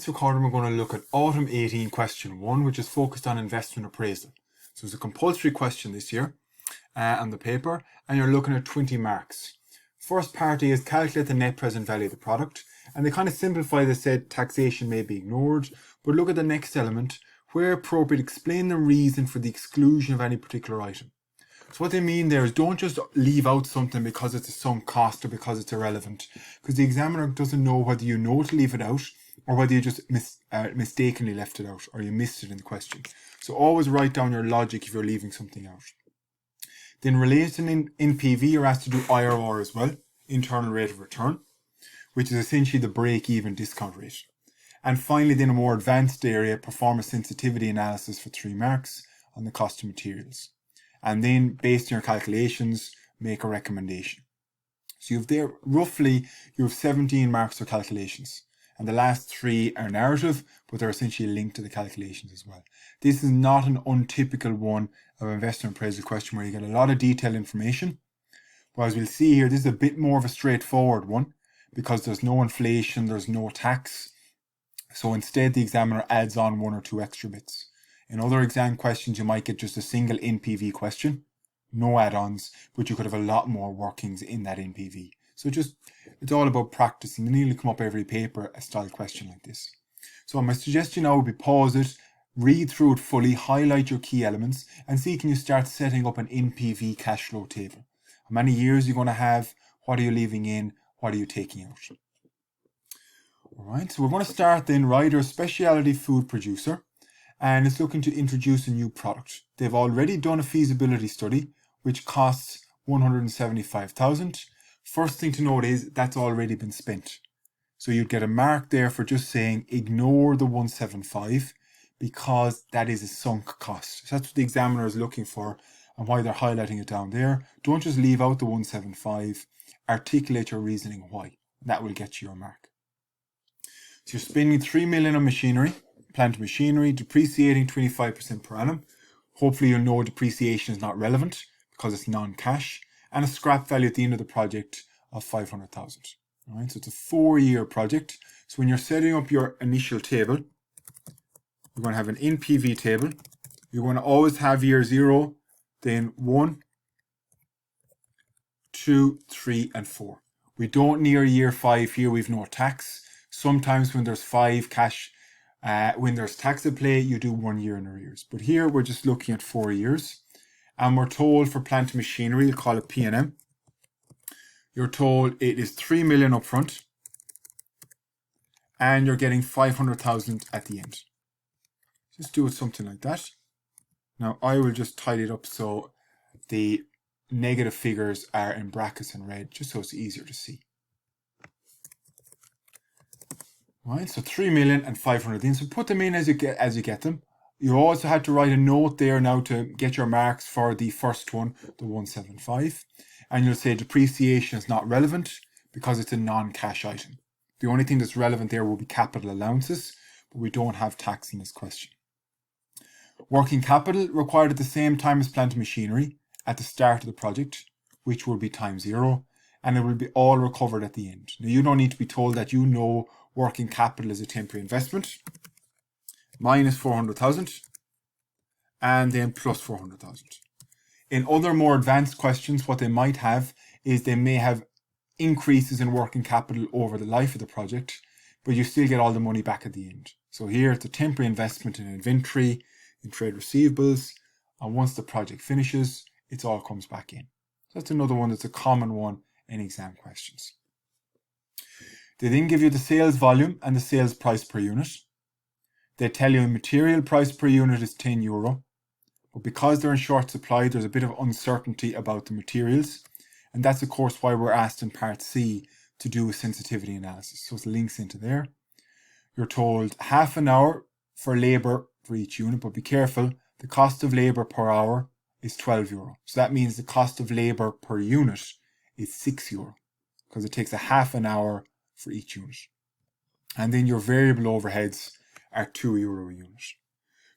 this recording, we're going to look at Autumn 18 question 1, which is focused on investment appraisal. So it's a compulsory question this year on the paper, and you're looking at 20 marks. First part is calculate the net present value of the product, and they kind of simplify this, said taxation may be ignored, but look at the next element, where appropriate, explain the reason for the exclusion of any particular item. So what they mean there is don't just leave out something because it's a sunk cost or because it's irrelevant, because the examiner doesn't know whether you know to leave it out or whether you just mistakenly left it out or you missed it in the question. So always write down your logic if you're leaving something out. Then related to NPV, you're asked to do IRR as well, internal rate of return, which is essentially the break-even discount rate. And finally, then a more advanced area, perform a sensitivity analysis for 3 marks on the cost of materials. And then, based on your calculations, make a recommendation. So you have 17 marks for calculations. And the last 3 are narrative, but they're essentially linked to the calculations as well. This is not an untypical one of investment appraisal question where you get a lot of detailed information. But as we'll see here, this is a bit more of a straightforward one because there's no inflation, there's no tax. So instead, the examiner adds on 1 or 2 extra bits. In other exam questions, you might get just a single NPV question, no add-ons, but you could have a lot more workings in that NPV. So it's all about practicing. You nearly come up every paper a style question like this. So my suggestion now would be pause it, read through it fully, highlight your key elements, and see can you start setting up an NPV cash flow table. How many years are you going to have? What are you leaving in? What are you taking out? Alright, so we're going to start then, Ryder, a specialty food producer, and it's looking to introduce a new product. They've already done a feasibility study, which costs $175,000. First thing to note is that's already been spent. So you'd get a mark there for just saying ignore the 175 because that is a sunk cost. So that's what the examiner is looking for and why they're highlighting it down there. Don't just leave out the 175, articulate your reasoning why. That will get you your mark. So you're spending $3 million on machinery, plant machinery, depreciating 25% per annum. Hopefully you'll know depreciation is not relevant because it's non-cash, and a scrap value at the end of the project of $500,000. All right, so it's a 4-year project. So when you're setting up your initial table, you're going to have an NPV table. You're going to always have year 0, then 1, 2, 3, and 4. We don't near year 5 here. We've no tax. Sometimes when there's 5 cash, when there's tax at play, you do 1 year in arrears. But here we're just looking at 4 years. And we're told for plant machinery, you'll call it P&M. You're told it is $3 million up front. And you're getting $500,000 at the end. Just do it something like that. Now I will just tidy it up so the negative figures are in brackets in red, just so it's easier to see. Right, so 3 million and 500,000. So put them in as you get them. You also had to write a note there now to get your marks for the first one, the 175. And you'll say depreciation is not relevant because it's a non-cash item. The only thing that's relevant there will be capital allowances, but we don't have tax in this question. Working capital required at the same time as plant machinery at the start of the project, which will be times 0, and it will be all recovered at the end. Now you don't need to be told that you know working capital is a temporary investment. Minus 400,000 and then plus 400,000. In other more advanced questions, what they might have is they may have increases in working capital over the life of the project, but you still get all the money back at the end. So here it's a temporary investment in inventory, in trade receivables, and once the project finishes, it all comes back in. So that's another one that's a common one in exam questions. They then give you the sales volume and the sales price per unit. They tell you material price per unit is €10, but because they're in short supply, there's a bit of uncertainty about the materials. And that's of course why we're asked in part C to do a sensitivity analysis. So it links into there. You're told half an hour for labour for each unit, but be careful, the cost of labour per hour is €12. So that means the cost of labour per unit is €6 because it takes a half an hour for each unit. And then your variable overheads are €2 a unit.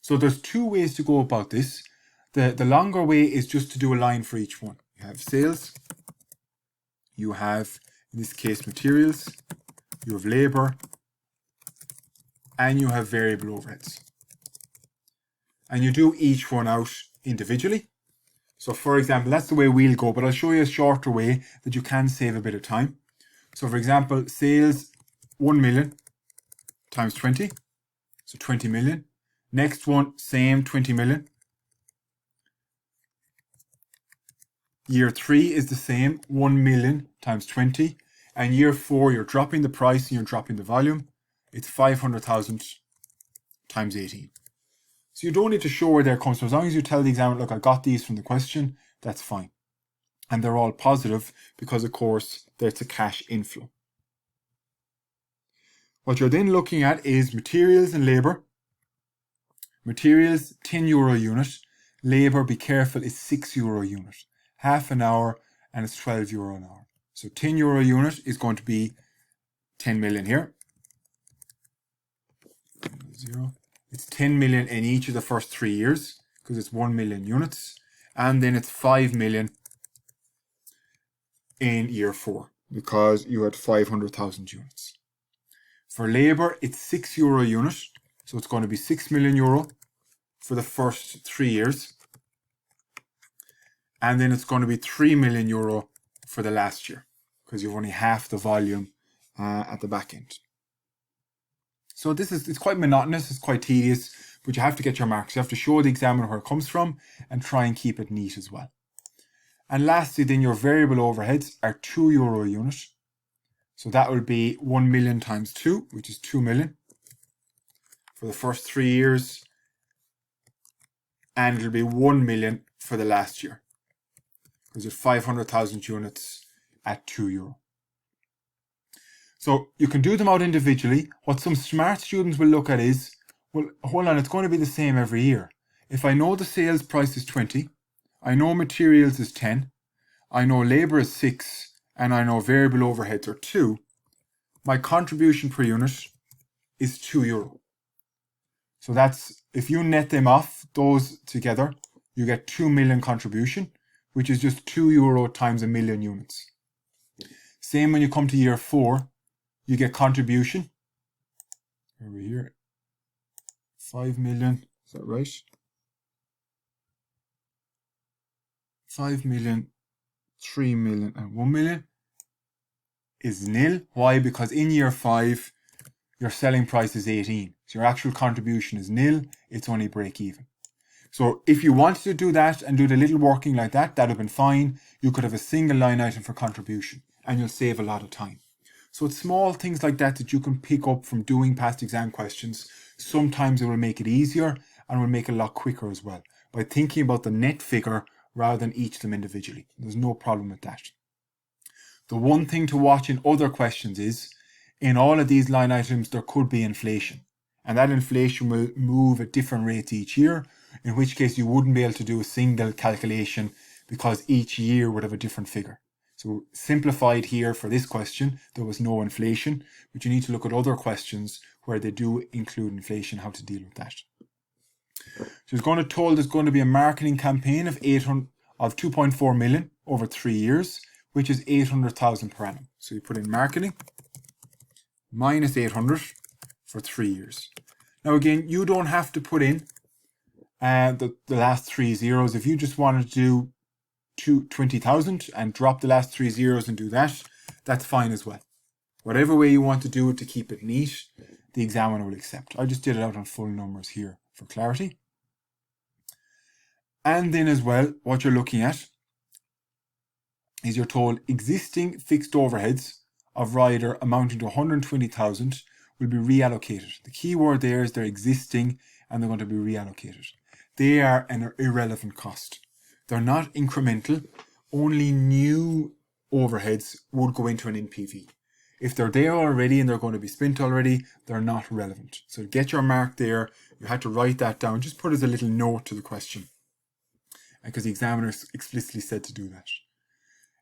So there's 2 ways to go about this. The longer way is just to do a line for each one. You have sales, you have, in this case, materials, you have labour, and you have variable overheads. And you do each one out individually. So for example, that's the way we'll go, but I'll show you a shorter way that you can save a bit of time. So for example, sales 1 million times 20, so 20 million. Next one, same 20 million. Year 3 is the same, 1 million times 20. And year 4, you're dropping the price and you're dropping the volume. It's 500,000 times 18. So you don't need to show where they're coming from. As long as you tell the examiner, look, I got these from the question, that's fine. And they're all positive because, of course, there's a cash inflow. What you're then looking at is materials and labour. Materials, €10 a unit. Labour, be careful, is €6 a unit. Half an hour, and it's €12 an hour. So €10 a unit is going to be 10 million here. 0. It's 10 million in each of the first 3 years because it's 1 million units. And then it's 5 million in year 4 because you had 500,000 units. For labour, it's €6 a unit. So it's going to be €6 million for the first 3 years. And then it's going to be €3 million for the last year because you've only half the volume at the back end. So it's quite monotonous, it's quite tedious, but you have to get your marks. You have to show the examiner where it comes from and try and keep it neat as well. And lastly, then your variable overheads are €2 a unit. So that will be 1 million times 2, which is 2 million for the first 3 years. And it'll be 1 million for the last year because it's 500,000 units at €2. So you can do them out individually. What some smart students will look at is, well, hold on, it's going to be the same every year. If I know the sales price is 20, I know materials is 10, I know labour is 6, and I know variable overheads are 2, my contribution per unit is €2. So that's, if you net them off, those together, you get 2 million contribution, which is just €2 times a million units. Same when you come to year 4, you get contribution. Over here, 5 million, is that right? 5 million, 3 million, and 1 million is nil. Why? Because in year 5, your selling price is 18. So your actual contribution is nil. It's only break even. So if you wanted to do that and do the little working like that, that would have been fine. You could have a single line item for contribution and you'll save a lot of time. So it's small things like that that you can pick up from doing past exam questions. Sometimes it will make it easier and will make it a lot quicker as well by thinking about the net figure rather than each of them individually. There's no problem with that. The one thing to watch in other questions is, in all of these line items, there could be inflation. And that inflation will move at different rates each year, in which case you wouldn't be able to do a single calculation because each year would have a different figure. So simplified here for this question, there was no inflation, but you need to look at other questions where they do include inflation, how to deal with that. So it's told there's going to be a marketing campaign of 2.4 million over 3 years, which is 800,000 per annum. So you put in marketing minus 800 for 3 years. Now again, you don't have to put in the last 3 zeros. If you just wanted to do 20,000 and drop the last 3 zeros and do that, that's fine as well. Whatever way you want to do it to keep it neat, the examiner will accept. I just did it out on full numbers here for clarity. And then as well, what you're looking at is you're told existing fixed overheads of rider amounting to 120,000 will be reallocated. The key word there is they're existing and they're going to be reallocated. They are an irrelevant cost. They're not incremental. Only new overheads would go into an NPV. If they're there already and they're going to be spent already, they're not relevant. So get your mark there. You had to write that down. Just put as a little note to the question, because the examiner explicitly said to do that.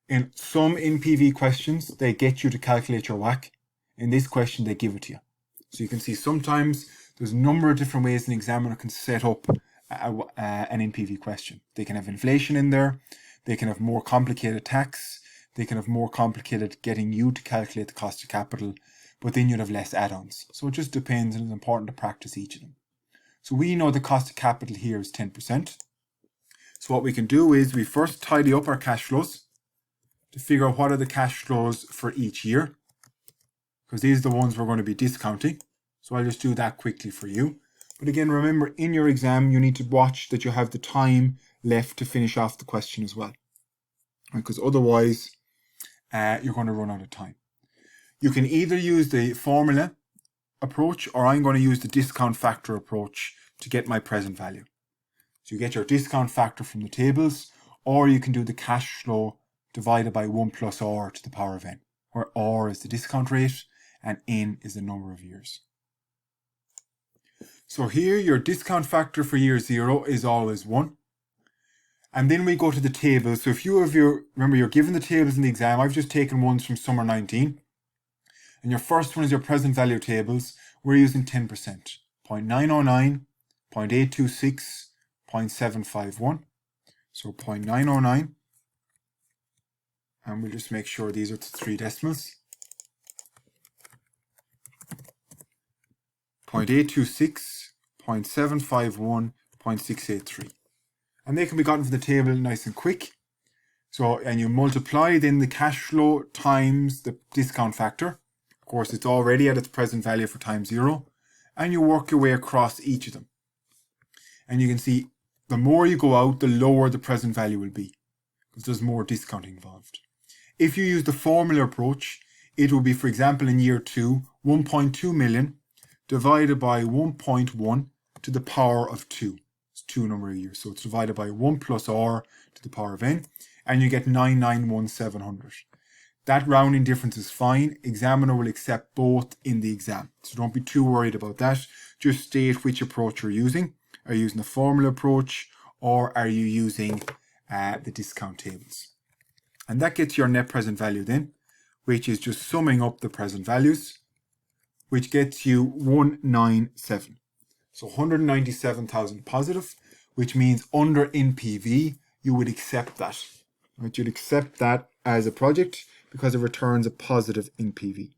In some NPV questions, they get you to calculate your WACC. In this question, they give it to you. So you can see sometimes there's a number of different ways an examiner can set up an NPV question. They can have inflation in there. They can have more complicated tax. They can have more complicated getting you to calculate the cost of capital. but then you'd have less add-ons. So it just depends, and it's important to practice each of them. So we know the cost of capital here is 10%. So what we can do is we first tidy up our cash flows to figure out what are the cash flows for each year, because these are the ones we're going to be discounting. So I'll just do that quickly for you. But again, remember, in your exam, you need to watch that you have the time left to finish off the question as well, because otherwise you're going to run out of time. You can either use the formula approach, or I'm going to use the discount factor approach to get my present value. So you get your discount factor from the tables, or you can do the cash flow divided by 1 plus R to the power of n, where R is the discount rate and n is the number of years. So here your discount factor for year 0 is always 1. And then we go to the table. So if you have remember you're given the tables in the exam, I've just taken ones from summer 19. And your first one is your present value tables. We're using 10%, 0.909, 0.826, 0.751. So 0.909. And we'll just make sure these are 3 decimals. 0.826, 0.751, 0.683. And they can be gotten from the table nice and quick. So, and you multiply then the cash flow times the discount factor. Of course, it's already at its present value for time 0. And you work your way across each of them. And you can see the more you go out, the lower the present value will be, because there's more discounting involved. If you use the formula approach, it will be, for example, in year 2, 1.2 million divided by 1.1 to the power of 2. It's 2 number of years. So it's divided by 1 plus R to the power of n, and you get 991,700. That rounding difference is fine. Examiner will accept both in the exam. So don't be too worried about that. Just state which approach you're using. Are you using the formula approach, or are you using the discount tables? And that gets your net present value then, which is just summing up the present values, which gets you 197. So 197,000 positive, which means under NPV, you would accept that. Right? You'd accept that as a project because it returns a positive NPV.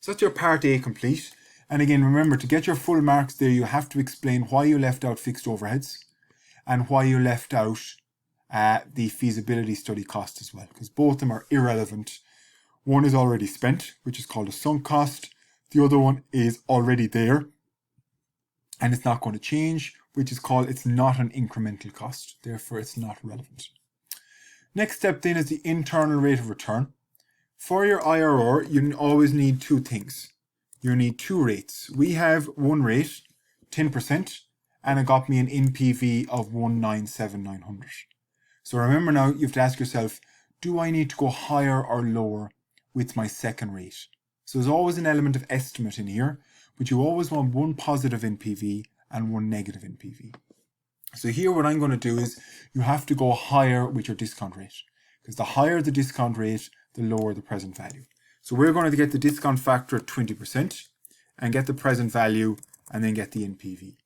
So that's your part A complete. And again, remember, to get your full marks there, you have to explain why you left out fixed overheads and why you left out the feasibility study cost as well, because both of them are irrelevant. One is already spent, which is called a sunk cost. The other one is already there, and it's not going to change, which is called, it's not an incremental cost. Therefore, it's not relevant. Next step then is the internal rate of return. For your IRR, you always need 2 things. You need 2 rates. We have one rate, 10%, and it got me an NPV of 197,900. So remember now, you have to ask yourself, do I need to go higher or lower with my second rate? So there's always an element of estimate in here, but you always want one positive NPV and one negative NPV. So here what I'm going to do is you have to go higher with your discount rate, because the higher the discount rate, the lower the present value. So we're going to get the discount factor at 20% and get the present value and then get the NPV.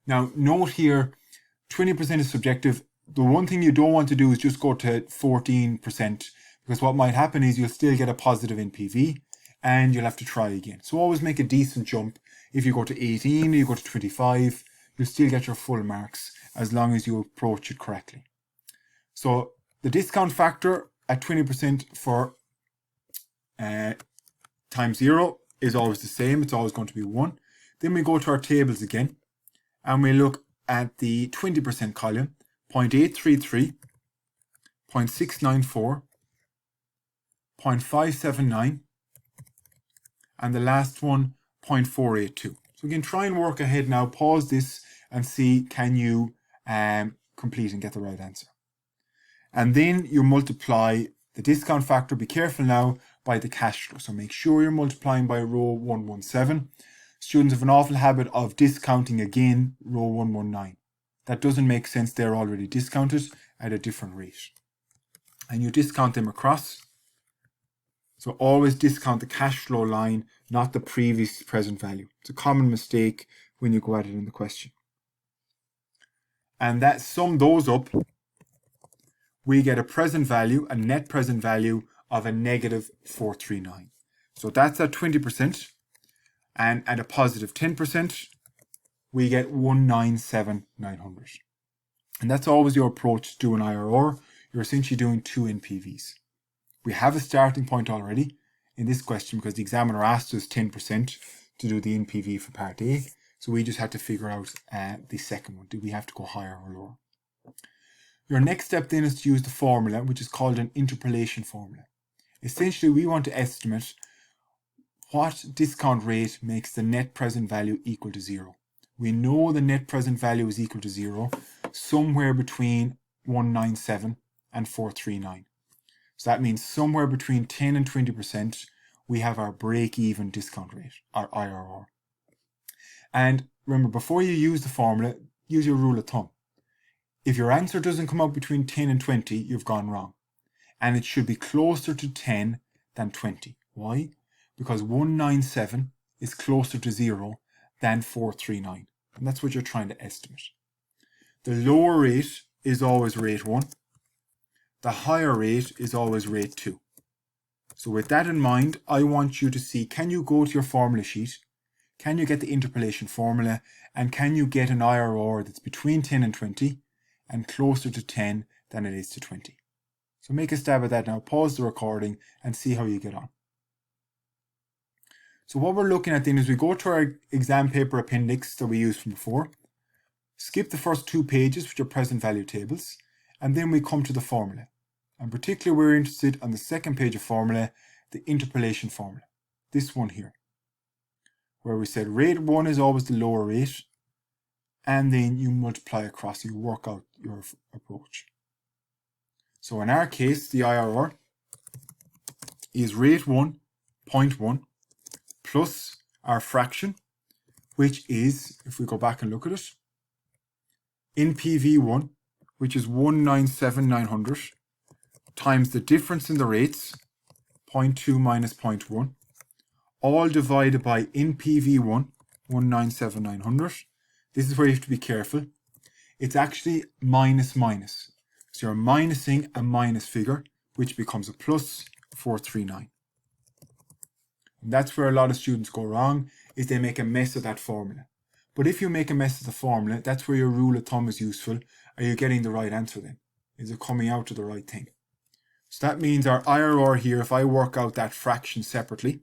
Now note here, 20% is subjective. The one thing you don't want to do is just go to 14%, because what might happen is you'll still get a positive NPV and you'll have to try again. So always make a decent jump. If you go to 18 or you go to 25, you'll still get your full marks as long as you approach it correctly. So the discount factor at 20% for time 0 is always the same. It's always going to be 1. Then we go to our tables again and we look at the 20% column, 0.833, 0.694, 0.579, and the last one, 0.482. So again, try and work ahead now. Pause this and see, can you complete and get the right answer. And then you multiply the discount factor, be careful now, by the cash flow. So make sure you're multiplying by row 117. Students have an awful habit of discounting again row 119. That doesn't make sense. They're already discounted at a different rate. And you discount them across. So always discount the cash flow line, not the previous present value. It's a common mistake when you go at it in the question. And that sum those up, we get a present value, a net present value of a negative 439. So that's at 20%. And at a positive 10%, we get 197,900. And that's always your approach to do an IRR. You're essentially doing 2 NPVs. We have a starting point already in this question because the examiner asked us 10% to do the NPV for part A. So we just had to figure out the second one. Do we have to go higher or lower? Your next step then is to use the formula, which is called an interpolation formula. Essentially, we want to estimate what discount rate makes the net present value equal to 0. We know the net present value is equal to 0 somewhere between 197 and 439. So that means somewhere between 10 and 20%, we have our break-even discount rate, our IRR. And remember, before you use the formula, use your rule of thumb. If your answer doesn't come out between 10 and 20, you've gone wrong. And it should be closer to 10 than 20. Why? Because 197 is closer to 0 than 439. And that's what you're trying to estimate. The lower rate is always rate 1. The higher rate is always rate 2. So with that in mind, I want you to see, can you go to your formula sheet? Can you get the interpolation formula? And can you get an IRR that's between 10 and 20 and closer to 10 than it is to 20? So make a stab at that now. Pause the recording and see how you get on. So what we're looking at then is we go to our exam paper appendix that we used from before, skip the first 2 pages which are present value tables, and then we come to the formula. And particularly we're interested on the second page of formula, the interpolation formula. This one here, where we said rate 1 is always the lower rate, and then you multiply across, you work out your approach. So in our case, the IRR is rate 1, 0.1, plus our fraction, which is, if we go back and look at it, NPV1, which is 197,900, times the difference in the rates, 0.2 minus 0.1, all divided by NPV1, 197,900. This is where you have to be careful. It's actually minus minus. So you're minusing a minus figure, which becomes a plus 439. And that's where a lot of students go wrong, is they make a mess of that formula. But if you make a mess of the formula, that's where your rule of thumb is useful. Are you getting the right answer then? Is it coming out to the right thing? So that means our IRR here, if I work out that fraction separately,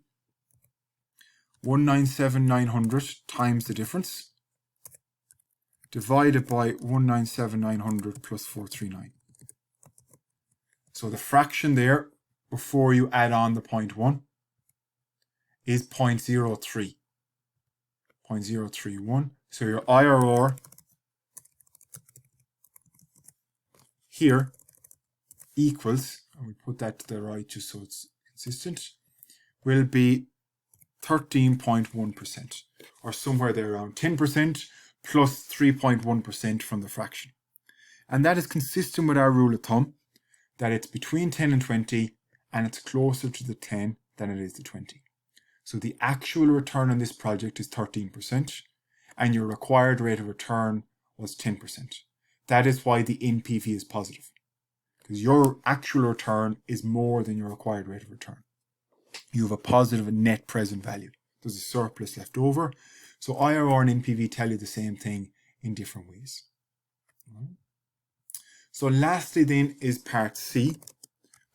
197,900 times the difference, divided by 197,900 plus 439. So the fraction there, before you add on the 0.1, is 0.03. 0.031. So your IRR here equals, and we put that to the right just so it's consistent, will be 13.1%, or somewhere there around 10% plus 3.1% from the fraction. And that is consistent with our rule of thumb, that it's between 10 and 20, and it's closer to the 10 than it is the 20. So the actual return on this project is 13%, and your required rate of return was 10%. That is why the NPV is positive, because your actual return is more than your required rate of return. You have a positive net present value. There's a surplus left over. So IRR and NPV tell you the same thing in different ways. So lastly then is part C,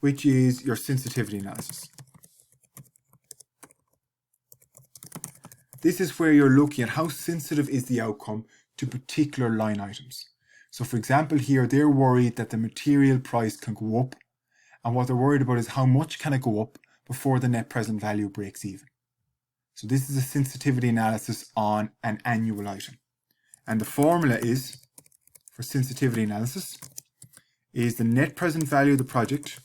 which is your sensitivity analysis. This is where you're looking at how sensitive is the outcome to particular line items. So for example here, they're worried that the material price can go up, and what they're worried about is how much can it go up before the net present value breaks even. So this is a sensitivity analysis on an annual item. And the formula is, for sensitivity analysis, is the net present value of the project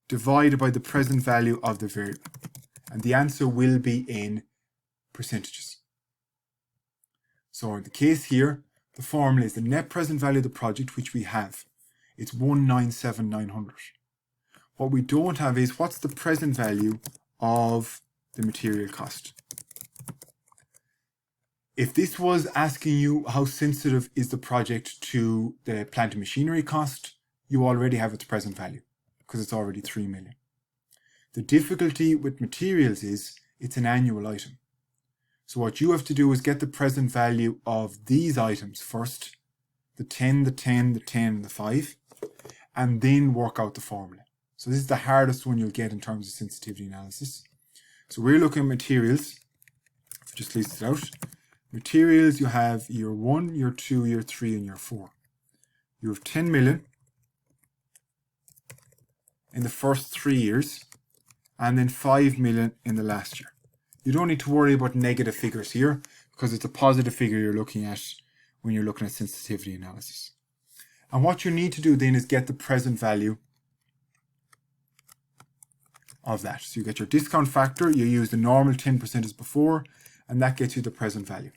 divided by the present value of the variable. And the answer will be in percentages. So in the case here, the formula is the net present value of the project, which we have. It's 197,900. What we don't have is what's the present value of the material cost. If this was asking you how sensitive is the project to the plant and machinery cost, you already have its present value because it's already 3 million. The difficulty with materials is it's an annual item. So what you have to do is get the present value of these items first, the 10, the 10, the 10, and the 5, and then work out the formula. So this is the hardest one you'll get in terms of sensitivity analysis. So we're looking at materials. If you just list it out. Materials, you have year 1, year 2, year 3, and year 4. You have 10 million in the first 3 years, and then 5 million in the last year. You don't need to worry about negative figures here because it's a positive figure you're looking at when you're looking at sensitivity analysis. And what you need to do then is get the present value of that. So you get your discount factor, you use the normal 10% as before, and that gets you the present value.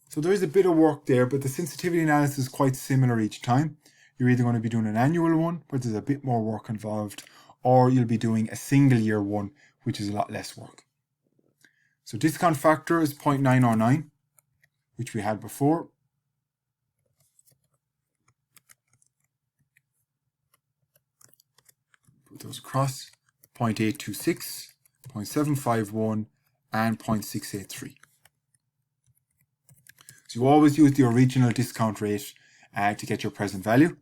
So there is a bit of work there, but the sensitivity analysis is quite similar each time. You're either going to be doing an annual one, where there's a bit more work involved, or you'll be doing a single year one, which is a lot less work. So discount factor is 0.909, which we had before. Put those across. 0.826, 0.751, and 0.683. So you always use the original discount rate to get your present value.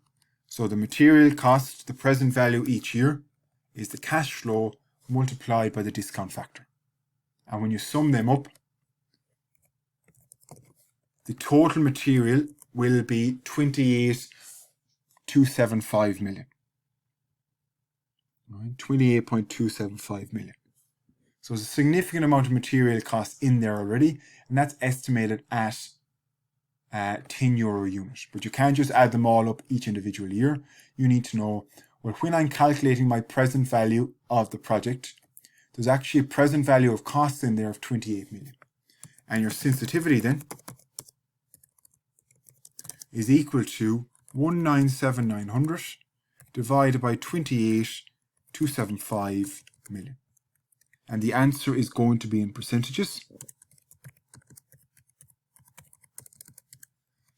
So the material cost, the present value each year, is the cash flow multiplied by the discount factor. And when you sum them up, the total material will be 28.275 million. Right? 28.275 million. So there's a significant amount of material cost in there already, and that's estimated at €10 a unit. But you can't just add them all up each individual year. You need to know, well, when I'm calculating my present value of the project, there's actually a present value of costs in there of 28 million. And your sensitivity then is equal to 197,900 divided by 28,275 million. And the answer is going to be in percentages.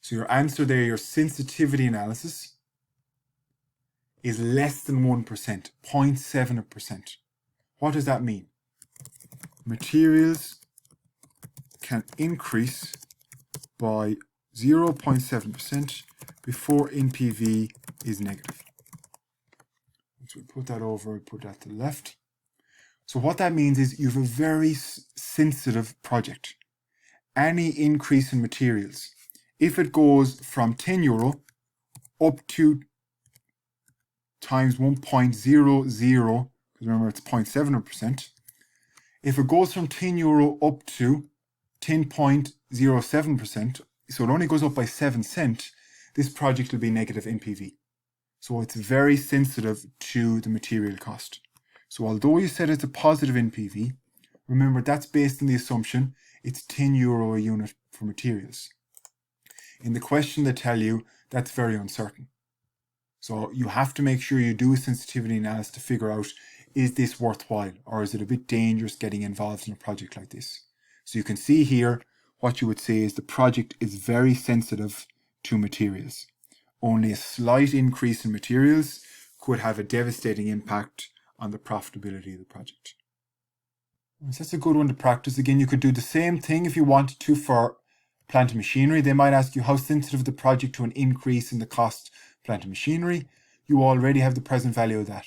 So your answer there, your sensitivity analysis, is less than 1%, 0.7%. What does that mean? Materials can increase by 0.7% before NPV is negative. So we put that over, put that to the left. So what that means is you have a very sensitive project. Any increase in materials, if it goes from €10 up to times 1.00, remember it's 0.7%. If it goes from €10 up to 10.07%, so it only goes up by 7 cents, this project will be negative NPV. So it's very sensitive to the material cost. So although you said it's a positive NPV, remember that's based on the assumption it's €10 a unit for materials. In the question they tell you that's very uncertain. So you have to make sure you do a sensitivity analysis to figure out, is this worthwhile or is it a bit dangerous getting involved in a project like this? So you can see here what you would say is the project is very sensitive to materials. Only a slight increase in materials could have a devastating impact on the profitability of the project. So that's a good one to practice. Again, you could do the same thing if you wanted to for plant and machinery. They might ask you how sensitive the project to an increase in the cost of plant and machinery. You already have the present value of that.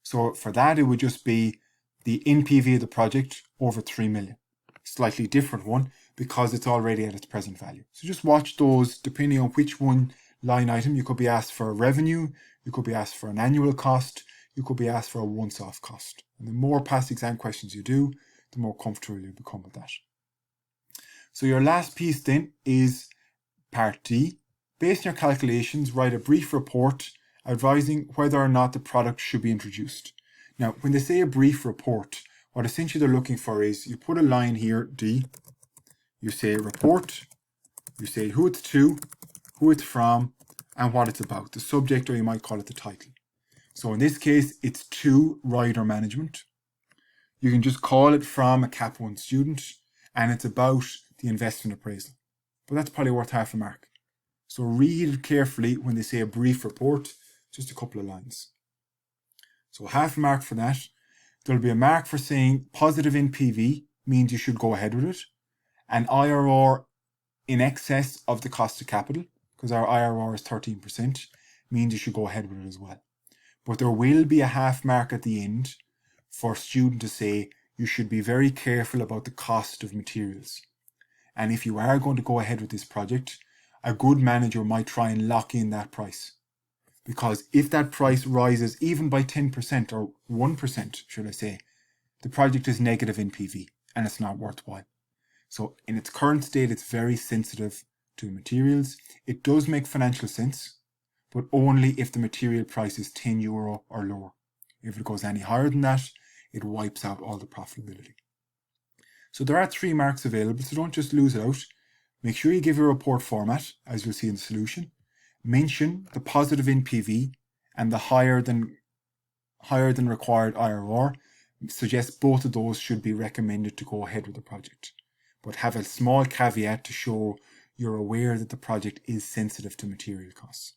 So for that, it would just be the NPV of the project over 3 million. Slightly different one because it's already at its present value. So just watch those depending on which one line item. You could be asked for a revenue, you could be asked for an annual cost, you could be asked for a once-off cost. And the more past exam questions you do, the more comfortable you become with that. So your last piece then is part D. Based on your calculations, write a brief report advising whether or not the product should be introduced. Now, when they say a brief report, what essentially they're looking for is you put a line here, D, you say report, you say who it's to, who it's from, and what it's about, the subject, or you might call it the title. So in this case, it's to rider management. You can just call it from a Cap 1 student, and it's about the investment appraisal. But that's probably worth half a mark. So read it carefully when they say a brief report, just a couple of lines. So half a mark for that. there'll be a mark for saying positive NPV means you should go ahead with it, and IRR in excess of the cost of capital, because our IRR is 13%, means you should go ahead with it as well. But there will be a half mark at the end for a student to say you should be very careful about the cost of materials. And if you are going to go ahead with this project, a good manager might try and lock in that price. Because if that price rises even by 10% or 1%, should I say, the project is negative NPV and it's not worthwhile. So in its current state, it's very sensitive to materials. It does make financial sense, but only if the material price is €10 or lower. If it goes any higher than that, it wipes out all the profitability. So there are 3 marks available, so don't just lose it out. Make sure you give your report format, as you'll see in the solution. Mention the positive NPV and the higher than required IRR. Suggest both of those should be recommended to go ahead with the project. But have a small caveat to show you're aware that the project is sensitive to material costs.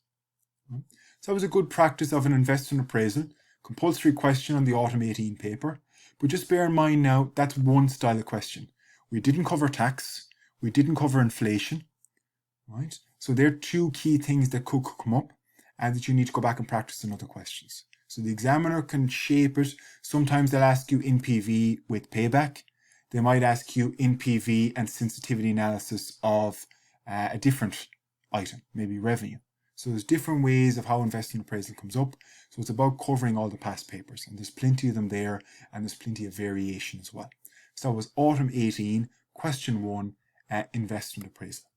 So that was a good practice of an investment appraisal, compulsory question on the autumn 18 paper. But just bear in mind now, that's one style of question. We didn't cover tax, we didn't cover inflation, right? So there are 2 key things that could come up and that you need to go back and practice in other questions. So the examiner can shape it. Sometimes they'll ask you NPV with payback. They might ask you NPV and sensitivity analysis of a different item, maybe revenue. So there's different ways of how investment appraisal comes up. So it's about covering all the past papers, and there's plenty of them there, and there's plenty of variation as well. So that was autumn 18, question 1, investment appraisal.